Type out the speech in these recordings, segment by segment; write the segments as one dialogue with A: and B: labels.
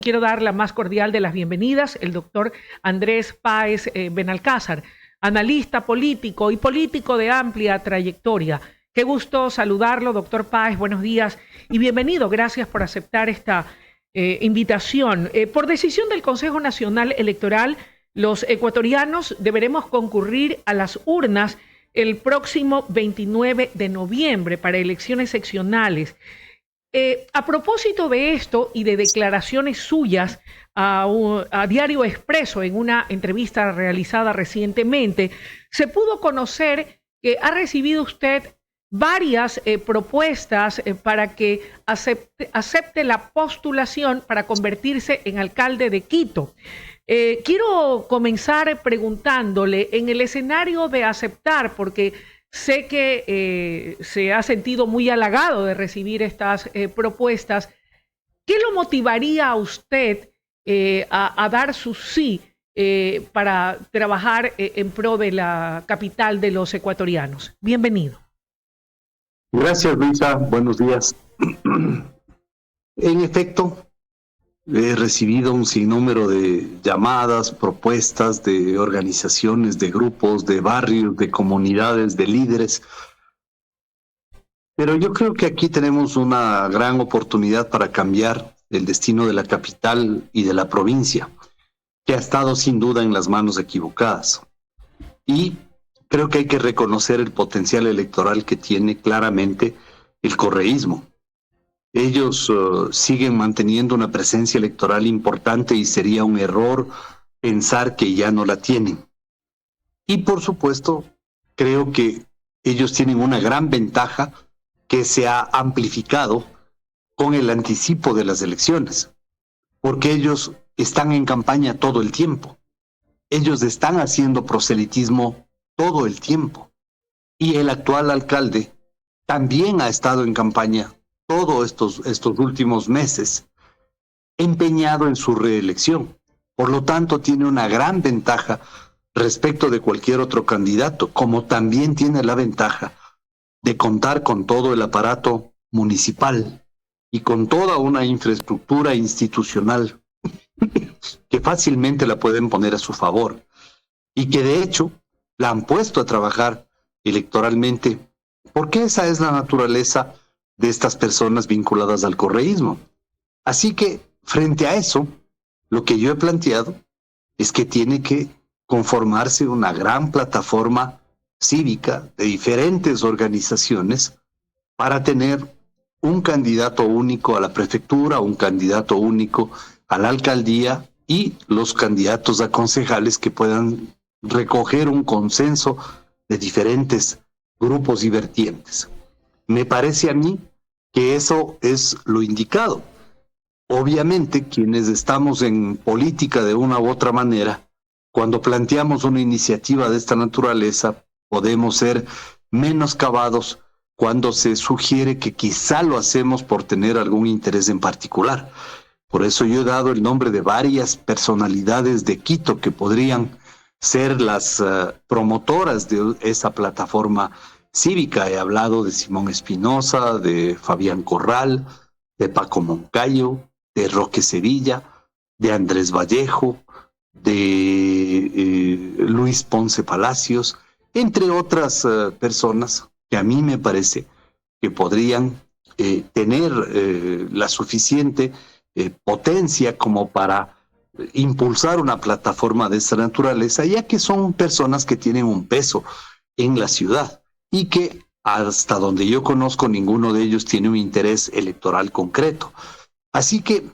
A: Quiero dar la más cordial de las bienvenidas, el doctor Andrés Páez Benalcázar, analista político y político de amplia trayectoria. Qué gusto saludarlo, doctor Páez, buenos días y bienvenido. Gracias por aceptar esta invitación. Por decisión del Consejo Nacional Electoral, los ecuatorianos deberemos concurrir a las urnas el próximo 29 de noviembre para elecciones seccionales. A propósito de esto y de declaraciones suyas a Diario Expreso en una entrevista realizada recientemente, se pudo conocer que ha recibido usted varias propuestas para que acepte la postulación para convertirse en alcalde de Quito. Quiero comenzar preguntándole, en el escenario de aceptar, porque sé que se ha sentido muy halagado de recibir estas propuestas. ¿Qué lo motivaría a usted a dar su sí para trabajar en pro de la capital de los ecuatorianos? Bienvenido.
B: Gracias, Luisa. Buenos días. En efecto, he recibido un sinnúmero de llamadas, propuestas de organizaciones, de grupos, de barrios, de comunidades, de líderes. Pero yo creo que aquí tenemos una gran oportunidad para cambiar el destino de la capital y de la provincia, que ha estado sin duda en las manos equivocadas. Y creo que hay que reconocer el potencial electoral que tiene claramente el correísmo. Ellos siguen manteniendo una presencia electoral importante y sería un error pensar que ya no la tienen. Y por supuesto, creo que ellos tienen una gran ventaja que se ha amplificado con el anticipo de las elecciones, porque ellos están en campaña todo el tiempo. Ellos están haciendo proselitismo todo el tiempo. Y el actual alcalde también ha estado en campaña todos estos últimos meses, empeñado en su reelección. Por lo tanto, tiene una gran ventaja respecto de cualquier otro candidato, como también tiene la ventaja de contar con todo el aparato municipal y con toda una infraestructura institucional que fácilmente la pueden poner a su favor y que de hecho la han puesto a trabajar electoralmente, porque esa es la naturaleza de estas personas vinculadas al correísmo. Así que, frente a eso, lo que yo he planteado es que tiene que conformarse una gran plataforma cívica de diferentes organizaciones para tener un candidato único a la prefectura, un candidato único a la alcaldía y los candidatos a concejales que puedan recoger un consenso de diferentes grupos y vertientes. Me parece a mí que eso es lo indicado. Obviamente, quienes estamos en política de una u otra manera, cuando planteamos una iniciativa de esta naturaleza, podemos ser menoscabados cuando se sugiere que quizá lo hacemos por tener algún interés en particular. Por eso yo he dado el nombre de varias personalidades de Quito que podrían ser las promotoras de esa plataforma cívica. He hablado de Simón Espinosa, de Fabián Corral, de Paco Moncayo, de Roque Sevilla, de Andrés Vallejo, de Luis Ponce Palacios, entre otras personas que a mí me parece que podrían tener la suficiente potencia como para impulsar una plataforma de esta naturaleza, ya que son personas que tienen un peso en la ciudad y que hasta donde yo conozco ninguno de ellos tiene un interés electoral concreto. Así que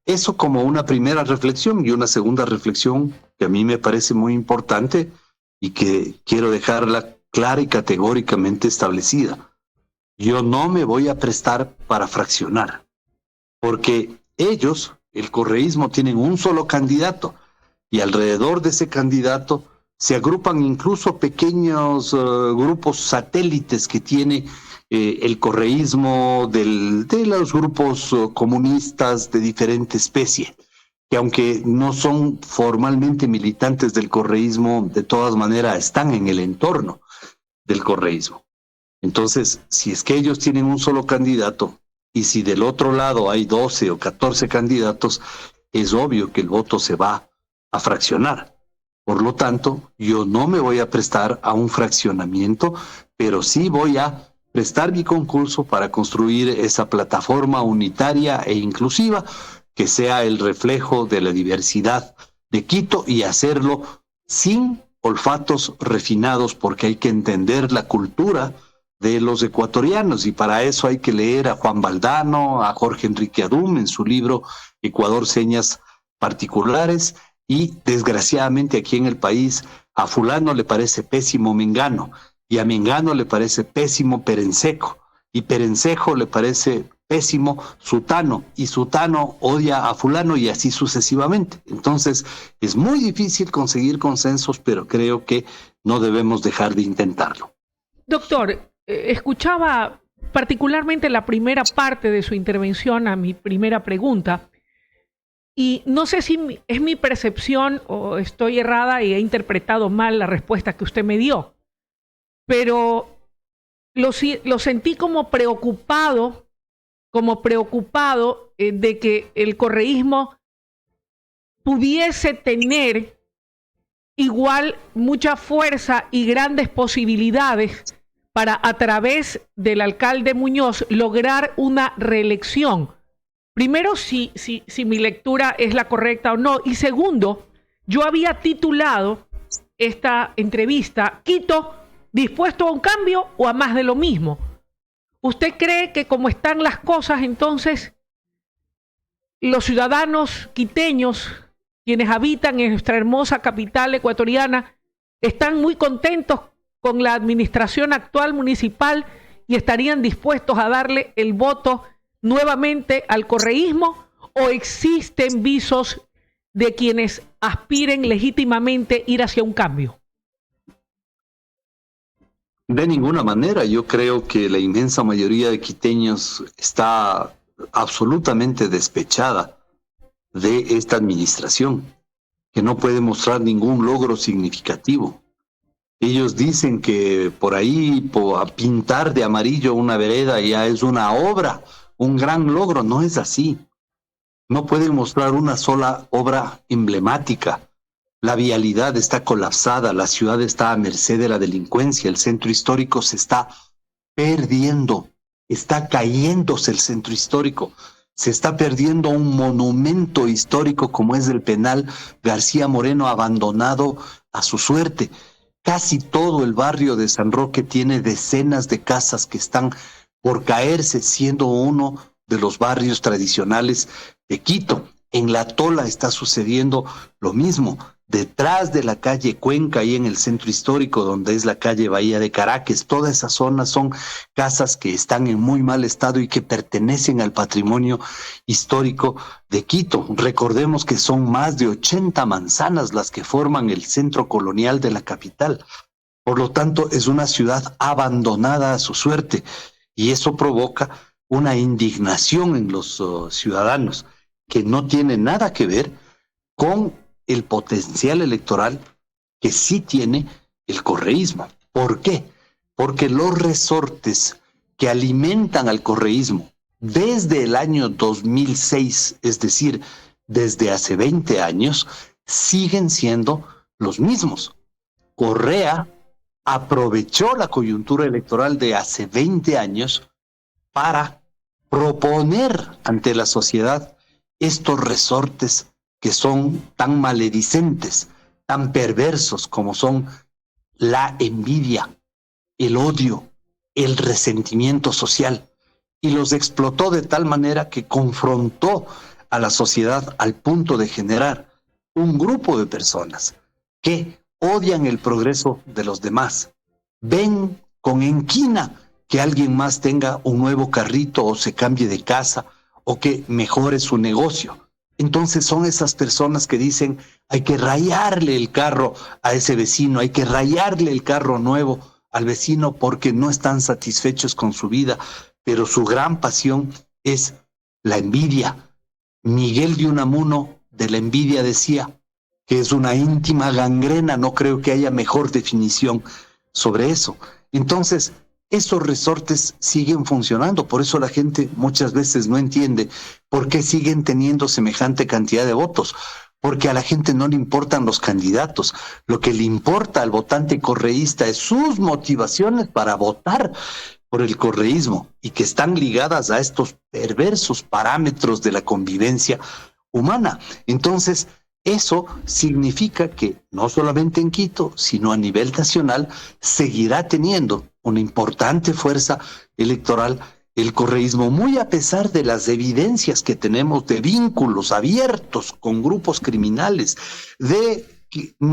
B: eso como una primera reflexión, y una segunda reflexión que a mí me parece muy importante y que quiero dejarla clara y categóricamente establecida. Yo no me voy a prestar para fraccionar, porque ellos, el correísmo, tienen un solo candidato y alrededor de ese candidato se agrupan incluso pequeños grupos satélites que tiene el correísmo de los grupos comunistas de diferente especie, que aunque no son formalmente militantes del correísmo, de todas maneras están en el entorno del correísmo. Entonces, si es que ellos tienen un solo candidato, y si del otro lado hay 12 o 14 candidatos, es obvio que el voto se va a fraccionar. Por lo tanto, yo no me voy a prestar a un fraccionamiento, pero sí voy a prestar mi concurso para construir esa plataforma unitaria e inclusiva que sea el reflejo de la diversidad de Quito y hacerlo sin olfatos refinados, porque hay que entender la cultura de los ecuatorianos y para eso hay que leer a Juan Valdano, a Jorge Enrique Adum en su libro Ecuador, señas particulares, y desgraciadamente aquí en el país a fulano le parece pésimo Mengano y a Mengano le parece pésimo Perencejo y Perencejo le parece pésimo Sutano y Sutano odia a fulano y así sucesivamente. Entonces es muy difícil conseguir consensos, pero creo que no debemos dejar de intentarlo.
A: Doctor, escuchaba particularmente la primera parte de su intervención a mi primera pregunta y no sé si es mi percepción o estoy errada y he interpretado mal la respuesta que usted me dio, pero lo sentí como preocupado de que el correísmo pudiese tener igual mucha fuerza y grandes posibilidades para, a través del alcalde Muñoz, lograr una reelección. Primero, si mi lectura es la correcta o no. Y segundo, yo había titulado esta entrevista, Quito, ¿dispuesto a un cambio o a más de lo mismo? ¿Usted cree que como están las cosas, entonces, los ciudadanos quiteños, quienes habitan en nuestra hermosa capital ecuatoriana, están muy contentos con la administración actual municipal y estarían dispuestos a darle el voto nuevamente al correísmo, o existen visos de quienes aspiren legítimamente ir hacia un cambio?
B: De ninguna manera, yo creo que la inmensa mayoría de quiteños está absolutamente despechada de esta administración, que no puede mostrar ningún logro significativo. Ellos dicen que por ahí pintar de amarillo una vereda ya es una obra, un gran logro. No es así. No pueden mostrar una sola obra emblemática. La vialidad está colapsada, la ciudad está a merced de la delincuencia, el centro histórico se está perdiendo, está cayéndose el centro histórico, se está perdiendo un monumento histórico como es el Penal García Moreno, abandonado a su suerte. Casi todo el barrio de San Roque tiene decenas de casas que están por caerse, siendo uno de los barrios tradicionales de Quito. En La Tola está sucediendo lo mismo. Detrás de la calle Cuenca, ahí en el centro histórico, donde es la calle Bahía de Caracas, toda esa zona son casas que están en muy mal estado y que pertenecen al patrimonio histórico de Quito. Recordemos que son más de 80 manzanas las que forman el centro colonial de la capital. Por lo tanto, es una ciudad abandonada a su suerte y eso provoca una indignación en los ciudadanos que no tiene nada que ver con el potencial electoral que sí tiene el correísmo. ¿Por qué? Porque los resortes que alimentan al correísmo desde el año 2006, es decir, desde hace 20 años, siguen siendo los mismos. Correa aprovechó la coyuntura electoral de hace 20 años para proponer ante la sociedad estos resortes que son tan maledicentes, tan perversos como son la envidia, el odio, el resentimiento social, y los explotó de tal manera que confrontó a la sociedad al punto de generar un grupo de personas que odian el progreso de los demás, ven con enquina que alguien más tenga un nuevo carrito o se cambie de casa o que mejore su negocio. Entonces son esas personas que dicen, hay que rayarle el carro a ese vecino, hay que rayarle el carro nuevo al vecino porque no están satisfechos con su vida, pero su gran pasión es la envidia. Miguel de Unamuno de la envidia decía que es una íntima gangrena, no creo que haya mejor definición sobre eso. Entonces, esos resortes siguen funcionando. Por eso la gente muchas veces no entiende por qué siguen teniendo semejante cantidad de votos. Porque a la gente no le importan los candidatos. Lo que le importa al votante correísta es sus motivaciones para votar por el correísmo y que están ligadas a estos perversos parámetros de la convivencia humana. Entonces, eso significa que no solamente en Quito, sino a nivel nacional, seguirá teniendo una importante fuerza electoral el correísmo, muy a pesar de las evidencias que tenemos de vínculos abiertos con grupos criminales, de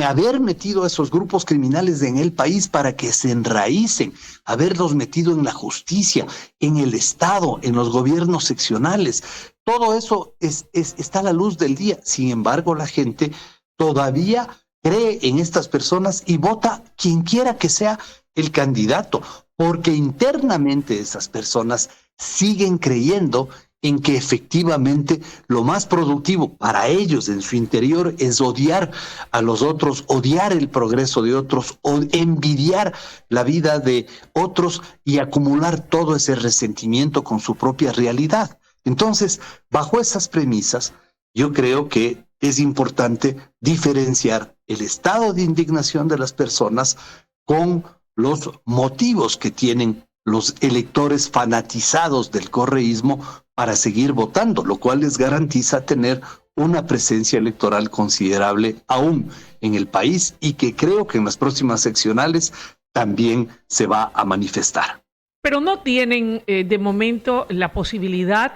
B: haber metido a esos grupos criminales en el país para que se enraícen, haberlos metido en la justicia, en el Estado, en los gobiernos seccionales. Todo eso está a la luz del día. Sin embargo, la gente todavía cree en estas personas y vota quien quiera que sea el candidato, porque internamente esas personas siguen creyendo en que efectivamente lo más productivo para ellos en su interior es odiar a los otros, odiar el progreso de otros, o envidiar la vida de otros y acumular todo ese resentimiento con su propia realidad. Entonces, bajo esas premisas, yo creo que es importante diferenciar el estado de indignación de las personas con los motivos que tienen los electores fanatizados del correísmo para seguir votando, lo cual les garantiza tener una presencia electoral considerable aún en el país y que creo que en las próximas seccionales también se va a manifestar.
A: Pero no tienen de momento la posibilidad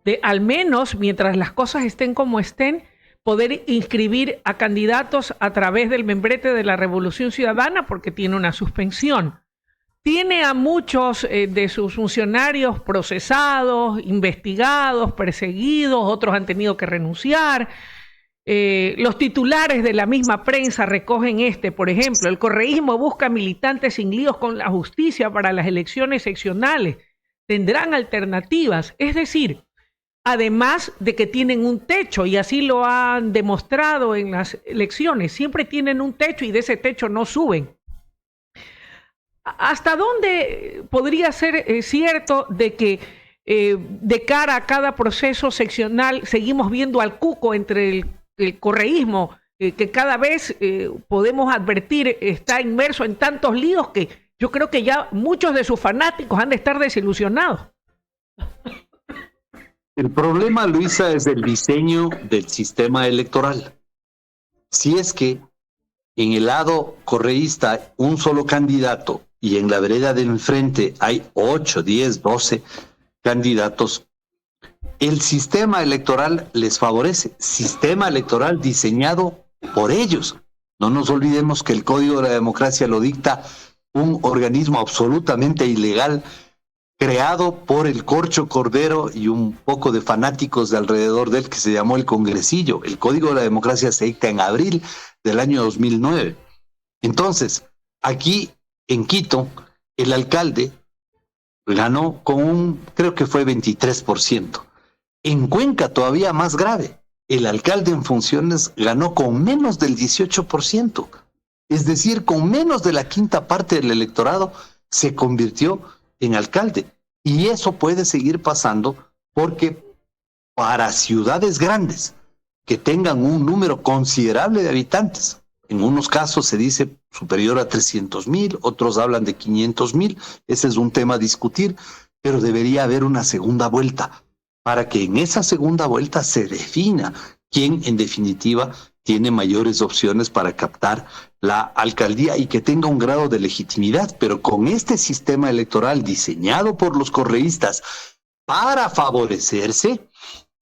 A: de, al menos mientras las cosas estén como estén, poder inscribir a candidatos a través del membrete de la Revolución Ciudadana porque tiene una suspensión. Tiene a muchos de sus funcionarios procesados, investigados, perseguidos, otros han tenido que renunciar. Los titulares de la misma prensa recogen por ejemplo, el correísmo busca militantes sin líos con la justicia para las elecciones seccionales. Tendrán alternativas, es decir, además de que tienen un techo, y así lo han demostrado en las elecciones, siempre tienen un techo y de ese techo no suben. ¿Hasta dónde podría ser cierto de que de cara a cada proceso seccional seguimos viendo al cuco entre el correísmo, que cada vez podemos advertir está inmerso en tantos líos que yo creo que ya muchos de sus fanáticos han de estar desilusionados?
B: El problema, Luisa, es el diseño del sistema electoral. Si es que en el lado correísta un solo candidato y en la vereda del enfrente hay 8, 10, 12 candidatos, el sistema electoral les favorece. Sistema electoral diseñado por ellos. No nos olvidemos que el Código de la Democracia lo dicta un organismo absolutamente ilegal creado por el Corcho Cordero y un poco de fanáticos de alrededor de él que se llamó el Congresillo. El Código de la Democracia se dicta en abril del año 2009. Entonces, aquí en Quito, el alcalde ganó con creo que fue 23%. En Cuenca, todavía más grave, el alcalde en funciones ganó con menos del 18%. Es decir, con menos de la quinta parte del electorado se convirtió en alcalde. Y eso puede seguir pasando porque para ciudades grandes que tengan un número considerable de habitantes, en unos casos se dice superior a 300,000, otros hablan de 500,000, ese es un tema a discutir, pero debería haber una segunda vuelta para que en esa segunda vuelta se defina quién en definitiva tiene mayores opciones para captar la alcaldía y que tenga un grado de legitimidad, pero con este sistema electoral diseñado por los correístas para favorecerse,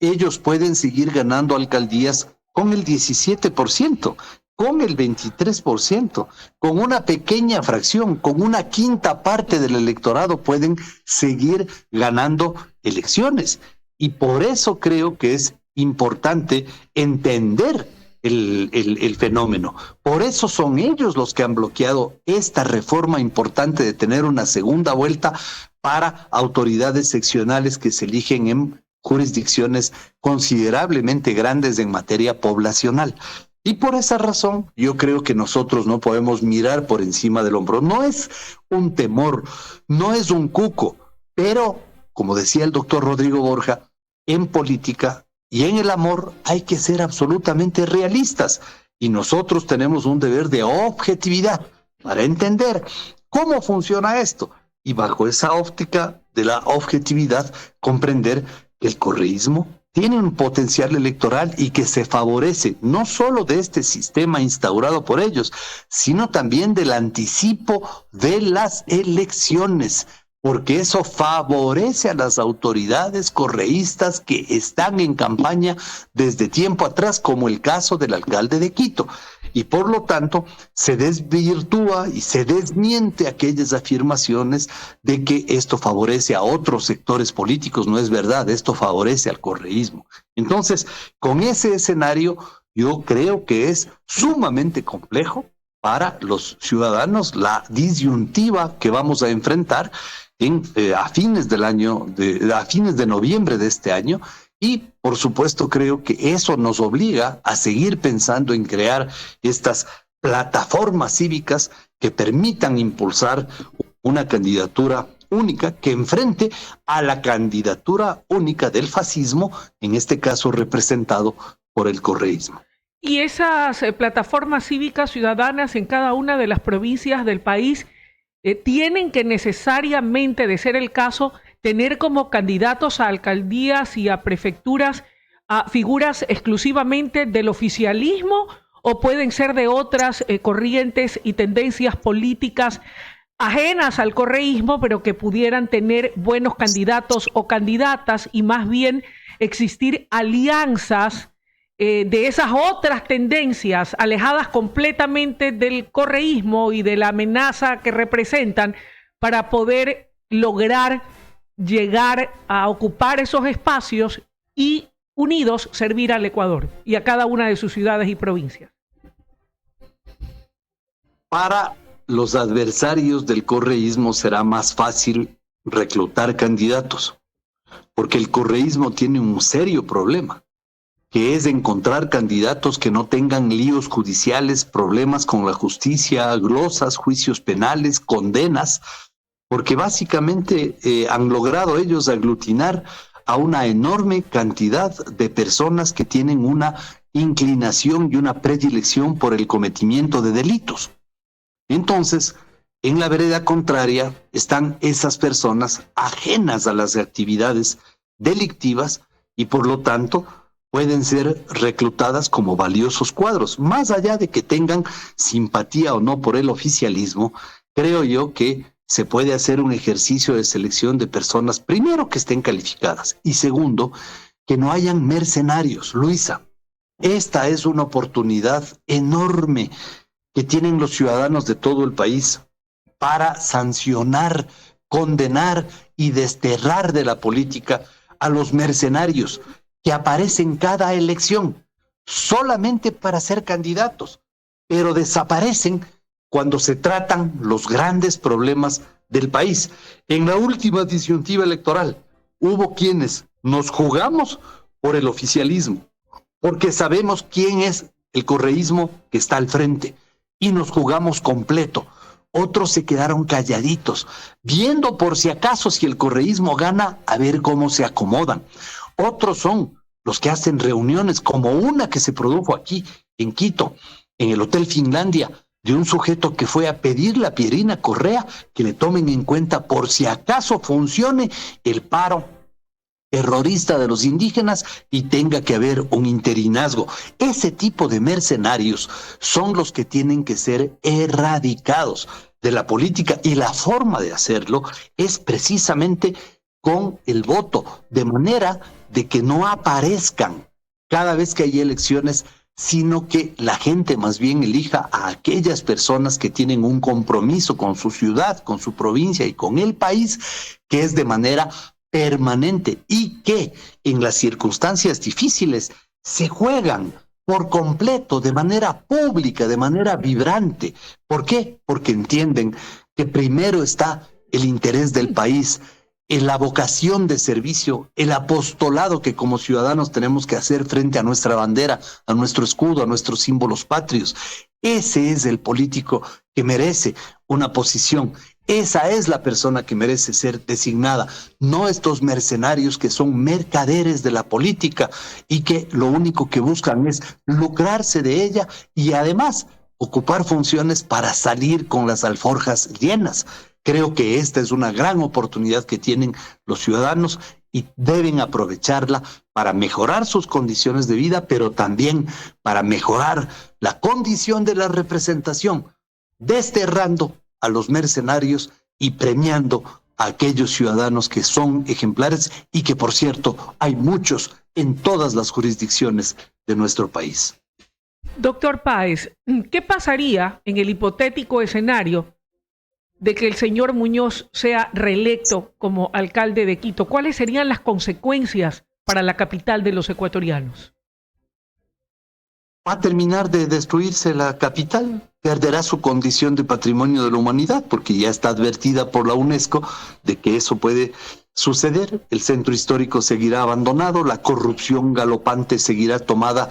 B: ellos pueden seguir ganando alcaldías con el 17%, con el 23%, con una pequeña fracción, con una quinta parte del electorado pueden seguir ganando elecciones. Y por eso creo que es importante entender el fenómeno. Por eso son ellos los que han bloqueado esta reforma importante de tener una segunda vuelta para autoridades seccionales que se eligen en jurisdicciones considerablemente grandes en materia poblacional. Y por esa razón, yo creo que nosotros no podemos mirar por encima del hombro. No es un temor, no es un cuco, pero, como decía el doctor Rodrigo Borja, en política y en el amor hay que ser absolutamente realistas. Y nosotros tenemos un deber de objetividad para entender cómo funciona esto. Y bajo esa óptica de la objetividad, comprender que el correísmo tiene un potencial electoral y que se favorece no solo de este sistema instaurado por ellos, sino también del anticipo de las elecciones, porque eso favorece a las autoridades correístas que están en campaña desde tiempo atrás, como el caso del alcalde de Quito. Y por lo tanto se desvirtúa y se desmiente aquellas afirmaciones de que esto favorece a otros sectores políticos. No es verdad, esto favorece al correísmo. Entonces, con ese escenario, yo creo que es sumamente complejo para los ciudadanos la disyuntiva que vamos a enfrentar a fines de noviembre de este año. Y, por supuesto, creo que eso nos obliga a seguir pensando en crear estas plataformas cívicas que permitan impulsar una candidatura única que enfrente a la candidatura única del fascismo, en este caso representado por el correísmo.
A: Y esas plataformas cívicas ciudadanas en cada una de las provincias del país tienen que necesariamente, de ser el caso, tener como candidatos a alcaldías y a prefecturas a figuras exclusivamente del oficialismo, o pueden ser de otras corrientes y tendencias políticas ajenas al correísmo, pero que pudieran tener buenos candidatos o candidatas, y más bien existir alianzas de esas otras tendencias alejadas completamente del correísmo y de la amenaza que representan, para poder lograr llegar a ocupar esos espacios y unidos servir al Ecuador y a cada una de sus ciudades y provincias.
B: Para los adversarios del correísmo será más fácil reclutar candidatos, porque el correísmo tiene un serio problema, que es encontrar candidatos que no tengan líos judiciales, problemas con la justicia, glosas, juicios penales, condenas, porque básicamente han logrado ellos aglutinar a una enorme cantidad de personas que tienen una inclinación y una predilección por el cometimiento de delitos. Entonces, en la vereda contraria están esas personas ajenas a las actividades delictivas y por lo tanto pueden ser reclutadas como valiosos cuadros. Más allá de que tengan simpatía o no por el oficialismo, creo yo que se puede hacer un ejercicio de selección de personas, primero, que estén calificadas, y segundo, que no hayan mercenarios. Luisa, esta es una oportunidad enorme que tienen los ciudadanos de todo el país para sancionar, condenar y desterrar de la política a los mercenarios que aparecen cada elección solamente para ser candidatos, pero desaparecen cuando se tratan los grandes problemas del país. En la última disyuntiva electoral hubo quienes nos jugamos por el oficialismo, porque sabemos quién es el correísmo que está al frente, y nos jugamos completo. Otros se quedaron calladitos, viendo por si acaso, si el correísmo gana, a ver cómo se acomodan. Otros son los que hacen reuniones, como una que se produjo aquí en Quito, en el Hotel Finlandia, de un sujeto que fue a pedirle a Pierina Correa que le tomen en cuenta por si acaso funcione el paro terrorista de los indígenas y tenga que haber un interinazgo. Ese tipo de mercenarios son los que tienen que ser erradicados de la política, y la forma de hacerlo es precisamente con el voto, de manera de que no aparezcan cada vez que hay elecciones, sino que la gente más bien elija a aquellas personas que tienen un compromiso con su ciudad, con su provincia y con el país, que es de manera permanente, y que en las circunstancias difíciles se juegan por completo, de manera pública, de manera vibrante. ¿Por qué? Porque entienden que primero está el interés del país, la vocación de servicio, el apostolado que como ciudadanos tenemos que hacer frente a nuestra bandera, a nuestro escudo, a nuestros símbolos patrios. Ese es el político que merece una posición. Esa es la persona que merece ser designada, no estos mercenarios que son mercaderes de la política y que lo único que buscan es lucrarse de ella y además ocupar funciones para salir con las alforjas llenas. Creo que esta es una gran oportunidad que tienen los ciudadanos y deben aprovecharla para mejorar sus condiciones de vida, pero también para mejorar la condición de la representación, desterrando a los mercenarios y premiando a aquellos ciudadanos que son ejemplares y que, por cierto, hay muchos en todas las jurisdicciones de nuestro país.
A: Doctor Páez, ¿qué pasaría en el hipotético escenario de que el señor Muñoz sea reelecto como alcalde de Quito? ¿Cuáles serían las consecuencias para la capital de los ecuatorianos?
B: Va a terminar de destruirse la capital, perderá su condición de patrimonio de la humanidad, porque ya está advertida por la UNESCO de que eso puede suceder. El centro histórico seguirá abandonado, la corrupción galopante seguirá tomada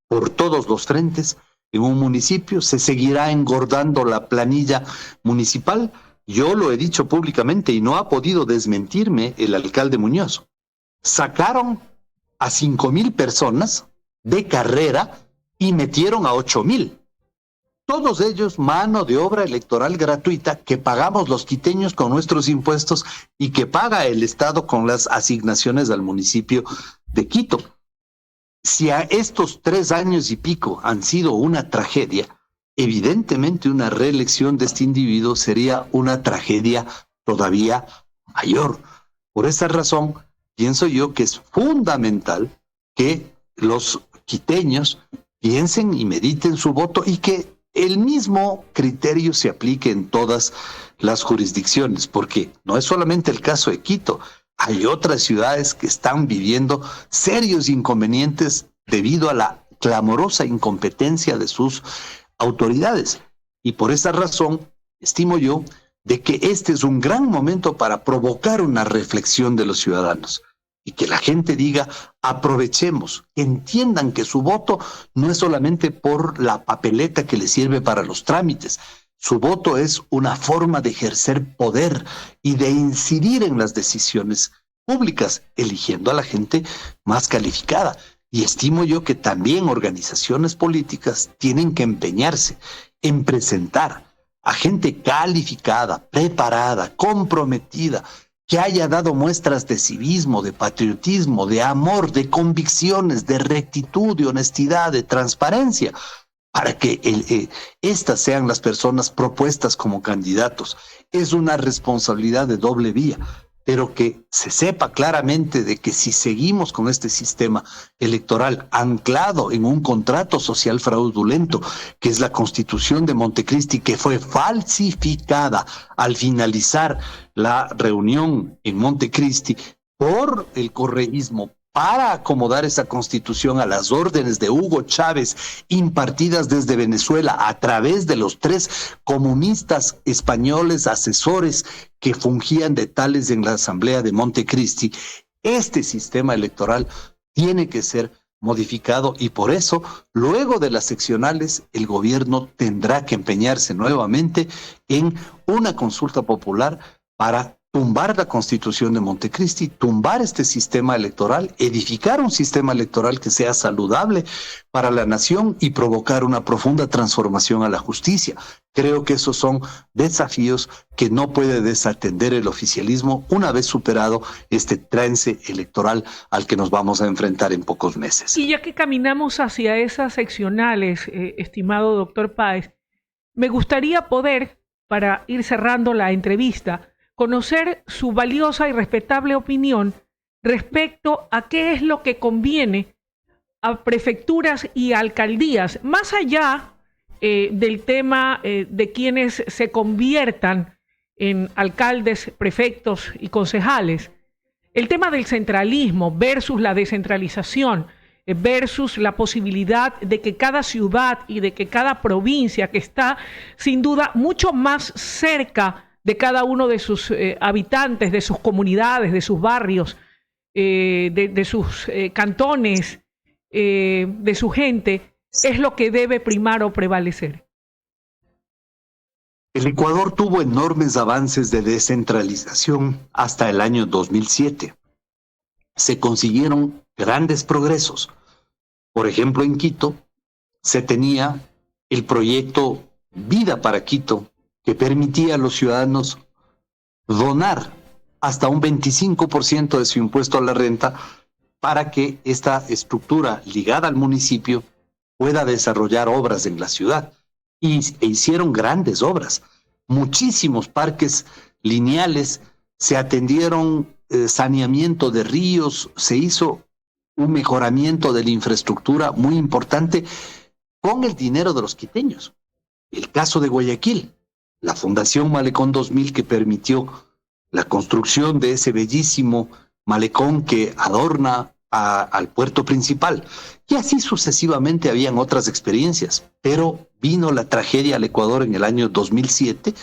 B: por todos los frentes. En un municipio se seguirá engordando la planilla municipal. Yo lo he dicho públicamente y no ha podido desmentirme el alcalde Muñoz. Sacaron a 5,000 personas de carrera y metieron a 8,000. Todos ellos mano de obra electoral gratuita que pagamos los quiteños con nuestros impuestos y que paga el Estado con las asignaciones al municipio de Quito. Si a estos 3 años y pico han sido una tragedia, evidentemente una reelección de este individuo sería una tragedia todavía mayor. Por esa razón, pienso yo que es fundamental que los quiteños piensen y mediten su voto y que el mismo criterio se aplique en todas las jurisdicciones, porque no es solamente el caso de Quito. Hay otras ciudades que están viviendo serios inconvenientes debido a la clamorosa incompetencia de sus autoridades. Y por esa razón, estimo yo, de que este es un gran momento para provocar una reflexión de los ciudadanos y que la gente diga, aprovechemos, entiendan que su voto no es solamente por la papeleta que le sirve para los trámites. Su voto es una forma de ejercer poder y de incidir en las decisiones públicas, eligiendo a la gente más calificada. Y estimo yo que también organizaciones políticas tienen que empeñarse en presentar a gente calificada, preparada, comprometida, que haya dado muestras de civismo, de patriotismo, de amor, de convicciones, de rectitud, de honestidad, de transparencia, para que estas sean las personas propuestas como candidatos. Es una responsabilidad de doble vía, pero que se sepa claramente de que si seguimos con este sistema electoral anclado en un contrato social fraudulento, que es la Constitución de Montecristi, que fue falsificada al finalizar la reunión en Montecristi por el correísmo, para acomodar esa constitución a las órdenes de Hugo Chávez impartidas desde Venezuela a través de los 3 comunistas españoles asesores que fungían de tales en la Asamblea de Montecristi. Este sistema electoral tiene que ser modificado y por eso, luego de las seccionales, el gobierno tendrá que empeñarse nuevamente en una consulta popular para tumbar la Constitución de Montecristi, tumbar este sistema electoral, edificar un sistema electoral que sea saludable para la nación y provocar una profunda transformación a la justicia. Creo que esos son desafíos que no puede desatender el oficialismo una vez superado este trance electoral al que nos vamos a enfrentar en pocos meses.
A: Y ya que caminamos hacia esas seccionales, estimado doctor Páez, me gustaría poder, para ir cerrando la entrevista, conocer su valiosa y respetable opinión respecto a qué es lo que conviene a prefecturas y alcaldías, más allá del tema de quienes se conviertan en alcaldes, prefectos y concejales. El tema del centralismo versus la descentralización, versus la posibilidad de que cada ciudad y de que cada provincia que está sin duda mucho más cerca de cada uno de sus habitantes, de sus comunidades, de sus barrios, de sus cantones, de su gente, es lo que debe primar o prevalecer?
B: El Ecuador tuvo enormes avances de descentralización hasta el año 2007. Se consiguieron grandes progresos. Por ejemplo, en Quito se tenía el proyecto Vida para Quito, que permitía a los ciudadanos donar hasta un 25% de su impuesto a la renta para que esta estructura ligada al municipio pueda desarrollar obras en la ciudad. E hicieron grandes obras. Muchísimos parques lineales, se atendieron saneamiento de ríos, se hizo un mejoramiento de la infraestructura muy importante con el dinero de los quiteños. El caso de Guayaquil, la Fundación Malecón 2000, que permitió la construcción de ese bellísimo malecón que adorna al puerto principal. Y así sucesivamente habían otras experiencias, pero vino la tragedia al Ecuador en el año 2007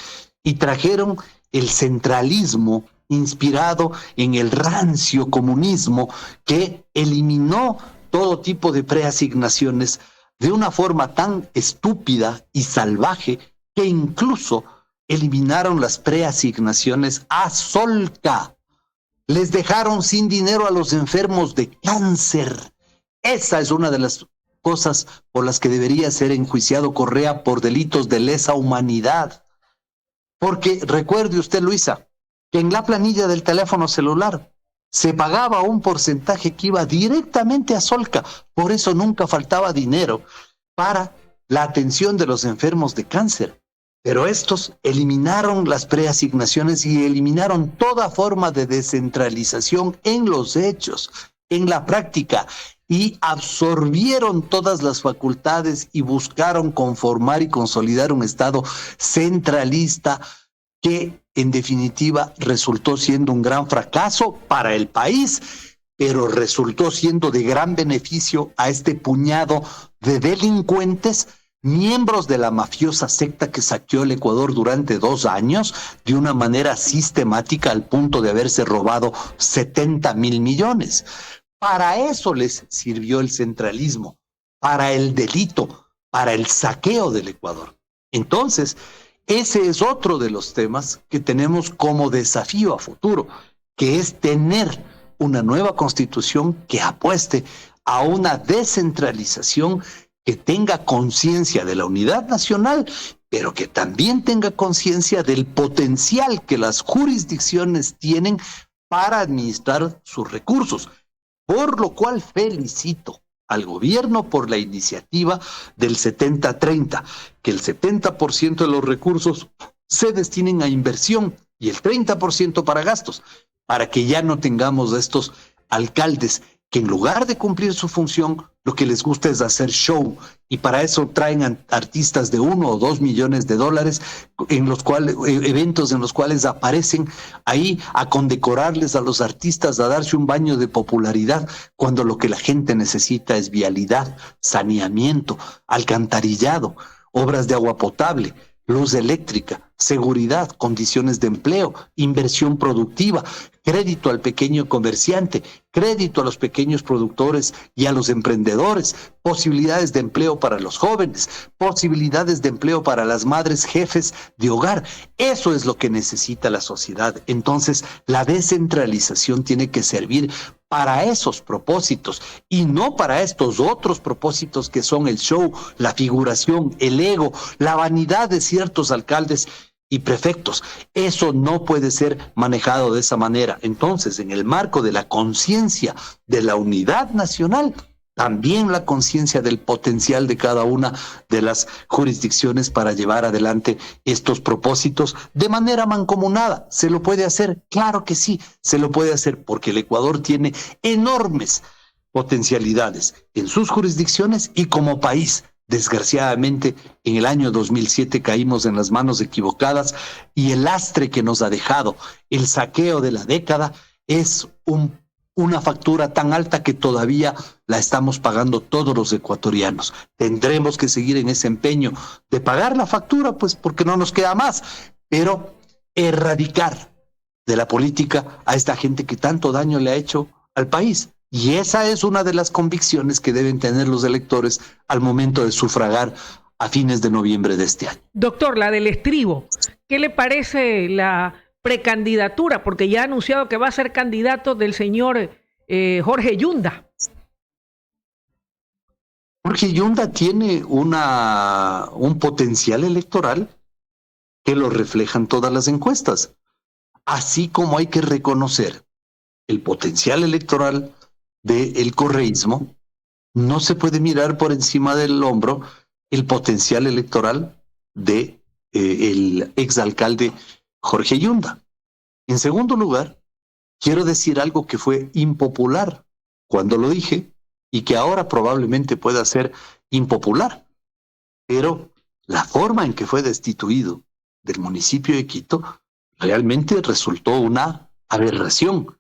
B: y trajeron el centralismo inspirado en el rancio comunismo que eliminó todo tipo de preasignaciones de una forma tan estúpida y salvaje que incluso eliminaron las preasignaciones a Solca. Les dejaron sin dinero a los enfermos de cáncer. Esa es una de las cosas por las que debería ser enjuiciado Correa por delitos de lesa humanidad. Porque recuerde usted, Luisa, que en la planilla del teléfono celular se pagaba un porcentaje que iba directamente a Solca. Por eso nunca faltaba dinero para la atención de los enfermos de cáncer. Pero estos eliminaron las preasignaciones y eliminaron toda forma de descentralización en los hechos, en la práctica, y absorbieron todas las facultades y buscaron conformar y consolidar un Estado centralista que en definitiva resultó siendo un gran fracaso para el país, pero resultó siendo de gran beneficio a este puñado de delincuentes, miembros de la mafiosa secta que saqueó el Ecuador durante 2 años de una manera sistemática al punto de haberse robado 70,000 millones. Para eso les sirvió el centralismo, para el delito, para el saqueo del Ecuador. Entonces, ese es otro de los temas que tenemos como desafío a futuro, que es tener una nueva constitución que apueste a una descentralización que tenga conciencia de la unidad nacional, pero que también tenga conciencia del potencial que las jurisdicciones tienen para administrar sus recursos, por lo cual felicito al gobierno por la iniciativa del 70-30, que el 70% de los recursos se destinen a inversión y el 30% para gastos, para que ya no tengamos a estos alcaldes que en lugar de cumplir su función, lo que les gusta es hacer show, y para eso traen artistas de 1 o 2 millones de dólares, en los cuales, eventos en los cuales aparecen ahí a condecorarles a los artistas, a darse un baño de popularidad, cuando lo que la gente necesita es vialidad, saneamiento, alcantarillado, obras de agua potable, luz eléctrica, seguridad, condiciones de empleo, inversión productiva, crédito al pequeño comerciante, crédito a los pequeños productores y a los emprendedores, posibilidades de empleo para los jóvenes, posibilidades de empleo para las madres jefes de hogar. Eso es lo que necesita la sociedad. Entonces, la descentralización tiene que servir para esos propósitos y no para estos otros propósitos que son el show, la figuración, el ego, la vanidad de ciertos alcaldes y prefectos. Eso no puede ser manejado de esa manera. Entonces, en el marco de la conciencia de la unidad nacional, también la conciencia del potencial de cada una de las jurisdicciones para llevar adelante estos propósitos de manera mancomunada. ¿Se lo puede hacer? Claro que sí, se lo puede hacer, porque el Ecuador tiene enormes potencialidades en sus jurisdicciones y como país. Desgraciadamente, en el año 2007 caímos en las manos equivocadas y el lastre que nos ha dejado el saqueo de la década es una factura tan alta que todavía la estamos pagando todos los ecuatorianos. Tendremos que seguir en ese empeño de pagar la factura, pues porque no nos queda más, pero erradicar de la política a esta gente que tanto daño le ha hecho al país. Y esa es una de las convicciones que deben tener los electores al momento de sufragar a fines de noviembre de este año.
A: Doctor, la del estribo, ¿qué le parece la precandidatura? Porque ya ha anunciado que va a ser candidato del señor Jorge Yunda.
B: Jorge Yunda tiene un potencial electoral que lo reflejan todas las encuestas, así como hay que reconocer el potencial electoral del correísmo. No se puede mirar por encima del hombro el potencial electoral de el exalcalde Jorge Yunda. En segundo lugar, quiero decir algo que fue impopular cuando lo dije y que ahora probablemente pueda ser impopular, pero la forma en que fue destituido del municipio de Quito realmente resultó una aberración.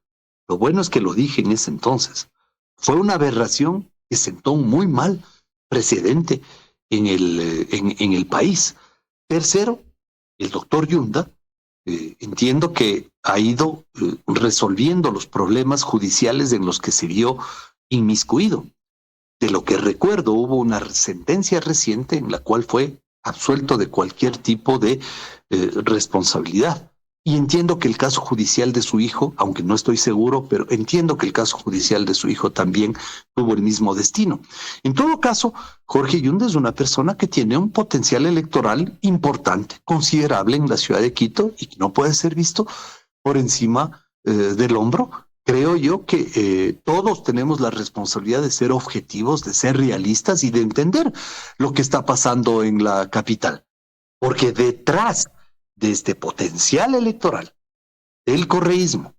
B: Lo bueno es que lo dije en ese entonces. Fue una aberración que sentó un muy mal precedente en el país. Tercero, el doctor Yunda, entiendo que ha ido resolviendo los problemas judiciales en los que se vio inmiscuido. De lo que recuerdo, hubo una sentencia reciente en la cual fue absuelto de cualquier tipo de responsabilidad. Y entiendo que el caso judicial de su hijo, aunque no estoy seguro, pero entiendo que el caso judicial de su hijo también tuvo el mismo destino. En todo caso, Jorge Yunda es una persona que tiene un potencial electoral importante, considerable en la ciudad de Quito y que no puede ser visto por encima del hombro. Creo yo que todos tenemos la responsabilidad de ser objetivos, de ser realistas y de entender lo que está pasando en la capital. Porque detrás de este potencial electoral del correísmo,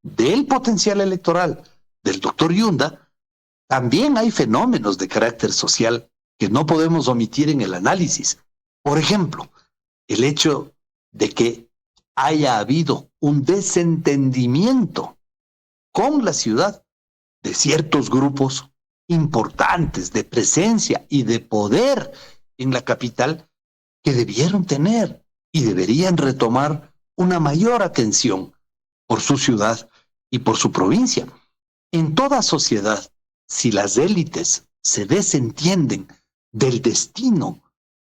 B: del potencial electoral del doctor Yunda, también hay fenómenos de carácter social que no podemos omitir en el análisis. Por ejemplo, el hecho de que haya habido un desentendimiento con la ciudad de ciertos grupos importantes de presencia y de poder en la capital que debieron tener y deberían retomar una mayor atención por su ciudad y por su provincia. En toda sociedad, si las élites se desentienden del destino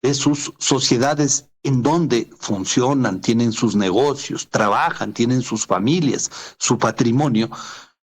B: de sus sociedades en donde funcionan, tienen sus negocios, trabajan, tienen sus familias, su patrimonio,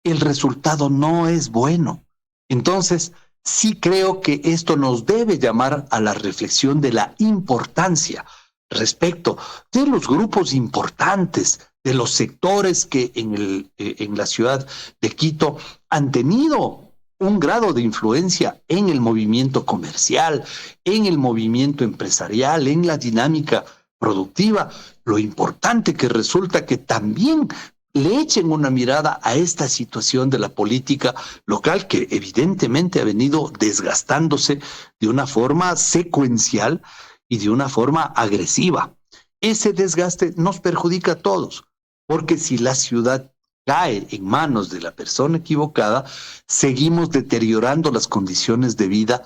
B: el resultado no es bueno. Entonces, sí creo que esto nos debe llamar a la reflexión de la importancia respecto de los grupos importantes, de los sectores que en la ciudad de Quito han tenido un grado de influencia en el movimiento comercial, en el movimiento empresarial, en la dinámica productiva. Lo importante que resulta que también le echen una mirada a esta situación de la política local que evidentemente ha venido desgastándose de una forma secuencial y de una forma agresiva. Ese desgaste nos perjudica a todos, porque si la ciudad cae en manos de la persona equivocada, seguimos deteriorando las condiciones de vida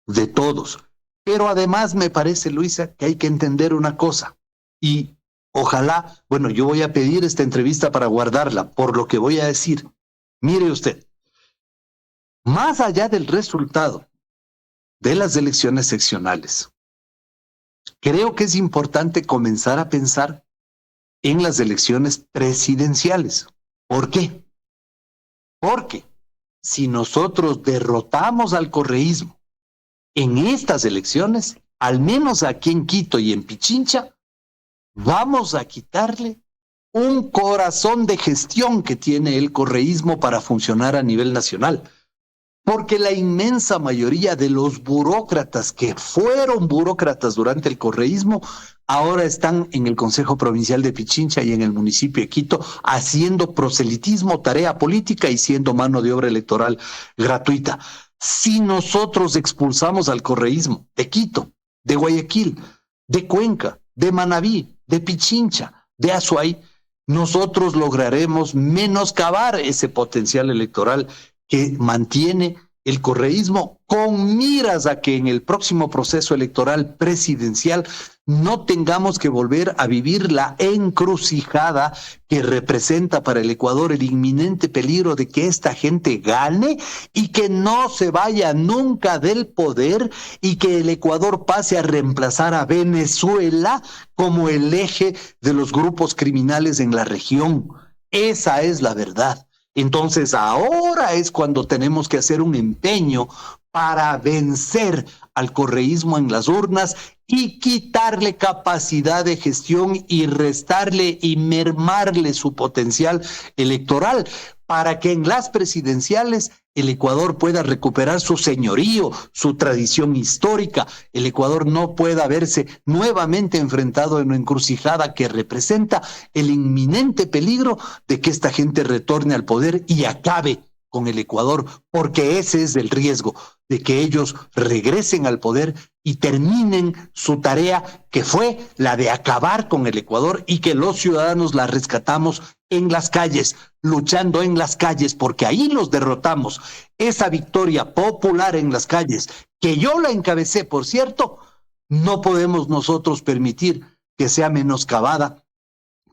B: de todos. Pero además me parece, Luisa, que hay que entender una cosa, y ojalá, bueno, yo voy a pedir esta entrevista para guardarla, por lo que voy a decir. Mire usted, más allá del resultado de las elecciones seccionales, creo que es importante comenzar a pensar en las elecciones presidenciales. ¿Por qué? Porque si nosotros derrotamos al correísmo en estas elecciones, al menos aquí en Quito y en Pichincha, vamos a quitarle un corazón de gestión que tiene el correísmo para funcionar a nivel nacional. Porque la inmensa mayoría de los burócratas que fueron burócratas durante el correísmo ahora están en el Consejo Provincial de Pichincha y en el municipio de Quito haciendo proselitismo, tarea política y siendo mano de obra electoral gratuita. Si nosotros expulsamos al correísmo de Quito, de Guayaquil, de Cuenca, de Manabí, de Pichincha, de Azuay, nosotros lograremos menoscabar ese potencial electoral que mantiene el correísmo con miras a que en el próximo proceso electoral presidencial no tengamos que volver a vivir la encrucijada que representa para el Ecuador el inminente peligro de que esta gente gane y que no se vaya nunca del poder y que el Ecuador pase a reemplazar a Venezuela como el eje de los grupos criminales en la región. Esa es la verdad. Entonces ahora es cuando tenemos que hacer un empeño para vencer al correísmo en las urnas y quitarle capacidad de gestión y restarle y mermarle su potencial electoral para que en las presidenciales el Ecuador pueda recuperar su señorío, su tradición histórica. El Ecuador no pueda verse nuevamente enfrentado en una encrucijada que representa el inminente peligro de que esta gente retorne al poder y acabe con el Ecuador, porque ese es el riesgo, de que ellos regresen al poder y terminen su tarea, que fue la de acabar con el Ecuador, y que los ciudadanos la rescatamos en las calles, luchando en las calles, porque ahí los derrotamos. Esa victoria popular en las calles, que yo la encabecé, por cierto, no podemos nosotros permitir que sea menoscabada.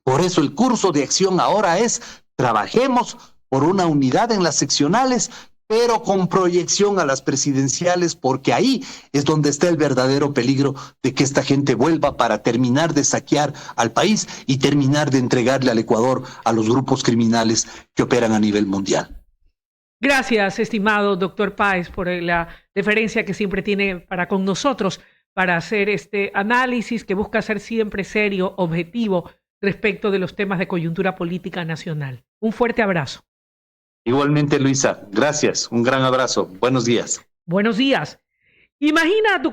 B: Por eso el curso de acción ahora es: trabajemos por una unidad en las seccionales, pero con proyección a las presidenciales, porque ahí es donde está el verdadero peligro de que esta gente vuelva para terminar de saquear al país y terminar de entregarle al Ecuador a los grupos criminales que operan a nivel mundial.
A: Gracias, estimado doctor Páez, por la deferencia que siempre tiene para con nosotros, para hacer este análisis que busca ser siempre serio, objetivo, respecto de los temas de coyuntura política nacional. Un fuerte abrazo.
B: Igualmente, Luisa, gracias, un gran abrazo, buenos días.
A: Buenos días. Imagina tu